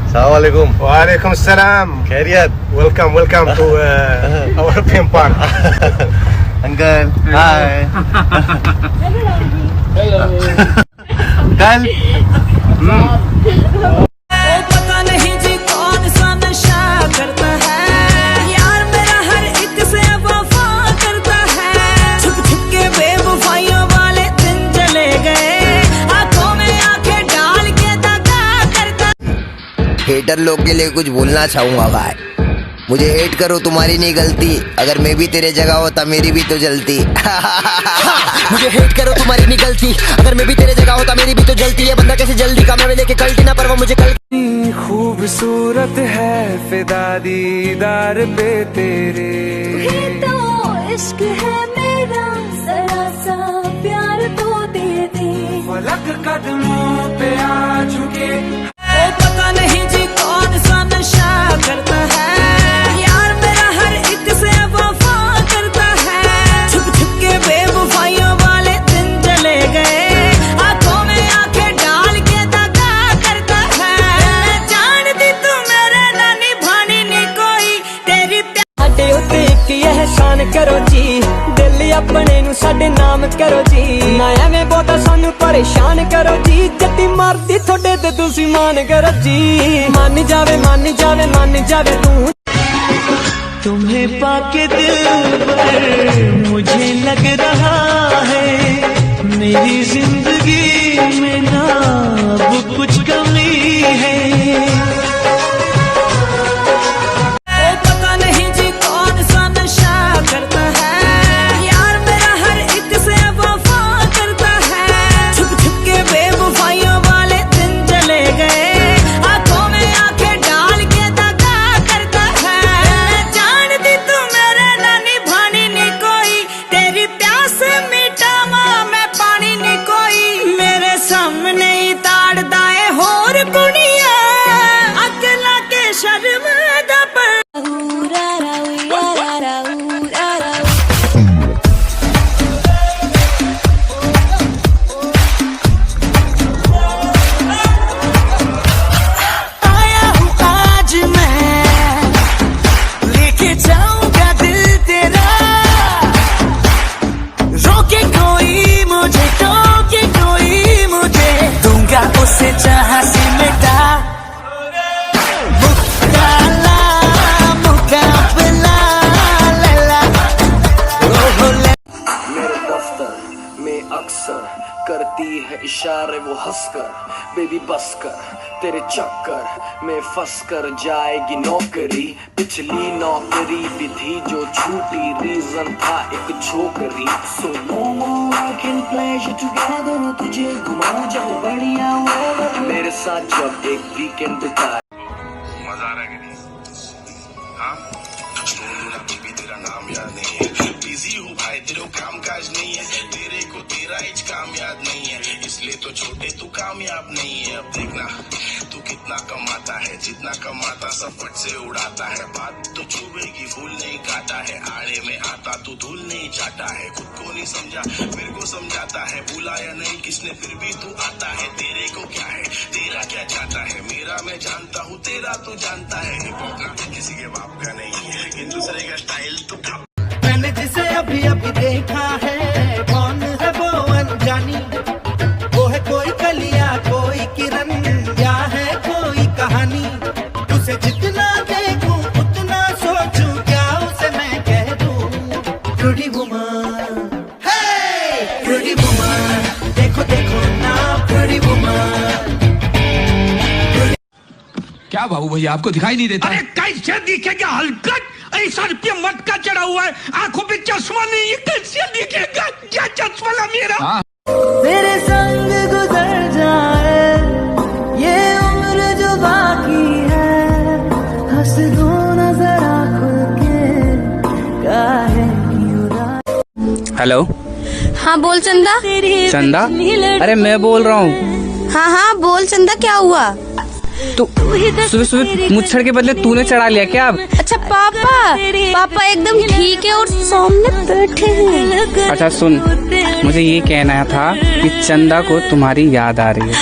Assalamualaikum. Walaikum salam. Khairyat. Welcome to our theme park. Uncle. Hi. Hello. Uncle. पता नहीं जी कौन सा नशा करता है, यार मेरा हर एक से वफा करता है। छुप छुप के बेवफाइयों वाले दिन चले गए, आंखों में आंखें डाल के दगा करता। हेटर लोग के लिए कुछ बोलना चाहूंगा भाई, मुझे हेट करो तुम्हारी नहीं गलती, अगर मैं भी तेरे जगह होता मेरी भी तो जलती। मुझे हेट करो तुम्हारी नहीं गलती, अगर मैं भी तेरे जगह होता मेरी भी तो जलती। ये बंदा कैसे जल्दी कामयाबी लेके कल्टी ना, पर वो मुझे कल खूबसूरत है फिदा दीदार पे तेरे, तो इश्क है मेरा जरा सा प्यार तो दे दे। फलक कदमों पे आ चुके, पता नहीं जी कौन सा नशा करता है, यार मेरा हर एक से वफा करता है। छुप छुप के बेवफाइयों वाले दिन चले गए, आंखों में आंखें डाल के दगा करता है। जानती तू मेरे ना निभानी नहीं कोई तेरी प्यार उत्ते एक एहसान करो जी, दिल अपने नू साडे नाम करो जी, ना एवें बहुता सानू परेशान करो जी। जट्टी मारदी थोड़े ते तुसी मान करो जी, मान जावे मान जावे मान जावे तू। तुम्हें पाके दिल पर मुझे लग रहा है, मेरी जिंदगी में ना अब कुछ कमी है। पता नहीं जी कौन सा नशा करता है, यार मेरा हर एक से वफा करता है। छुप छुप के बेवफाइयों वाले दिन चले गए, आंखों में आंखें डाल के दगा करता है। जानती तू मेरे ना निभानी नहीं कोई, तेरी प्यास मीठा माँ मैं पानी नहीं कोई। मेरे सामने ही ताड़ दाए होर कुड़िया, अगला के शर्म दा पर। आया हूँ आज मैं, लेके जाऊंगा दिल तेरा, रोके कोई मुझे टोके कोई मुझे, दूंगा उसे जहाँ से मिटा। मुकाला मुकाबला लला ओहो ले। मेरे दफ्तर में अक्सर करती है इशारे वो हंसकर, बेबी बस कर तेरे चक्कर में फंस कर जाएगी नौकरी। पिछली नौकरी भी थी जो छूटी, रीजन था एक छोकरी। So no more I can pleasure together, तुझे घुमाऊं जब बढ़िया वेदर, मेरे साथ जब एक वीकेंड बिता। मजा आ रहा है कि नहीं? हाँ बेबी तेरा नाम याद नहीं है, बिजी हूँ भाई तेरे काम काज नहीं है, तेरे को तेरा इच काम याद नहीं है, इसलिए तो छोटे तू कामयाब नहीं है। अब देखना तू कितना कमाता है, जितना कमाता सब फट से उड़ाता है। बात तो चुभेगी फूल नहीं काटा है, आड़े में आता तू धूल नहीं चाटा है। खुद को नहीं समझा मेरे को समझाता है, भूला या नहीं किसने फिर भी तू आता है। तेरे को क्या है तेरा क्या चाहता है, मेरा मैं जानता हूँ तेरा तू जानता है। हिप-हॉप किसी के बाप का नहीं है, लेकिन दूसरे का स्टाइल तो था। मैंने जिसे अभी अभी देखा है, कौन है वो अनजानी, वो है कोई कलिया कोई किरण, या है कोई कहानी। उसे जितना देखूं उतना सोचूं, क्या उसे मैं कह दूं। प्रिटी वुमन, हे प्रिटी वुमन, देखो देखो ना प्रिटी वुमन। क्या बाबू भैया आपको दिखाई नहीं देता? अरे कैसे दिखेगा हलकट, ऐसा रुपया मटका चढ़ा हुआ है, आंखों पे चश्मा नहीं है, कैसे दिखेगा? क्या चश्मा ला मेरा? मेरे संग गुजर जाए ये उम्र जो बाकी है, हंस दो नजर आँखों के काहे की उदास। हेलो हाँ बोल चंदा। चंदा? अरे मैं बोल रहा हूँ। हाँ हाँ बोल चंदा, क्या हुआ? तू सुबह सुबह मुच्छड़ के बदले तूने चढ़ा लिया क्या अब? अच्छा पापा एकदम ठीक है और सामने बैठे हैं। अच्छा सुन, मुझे ये कहना था कि चंदा को तुम्हारी याद आ रही है।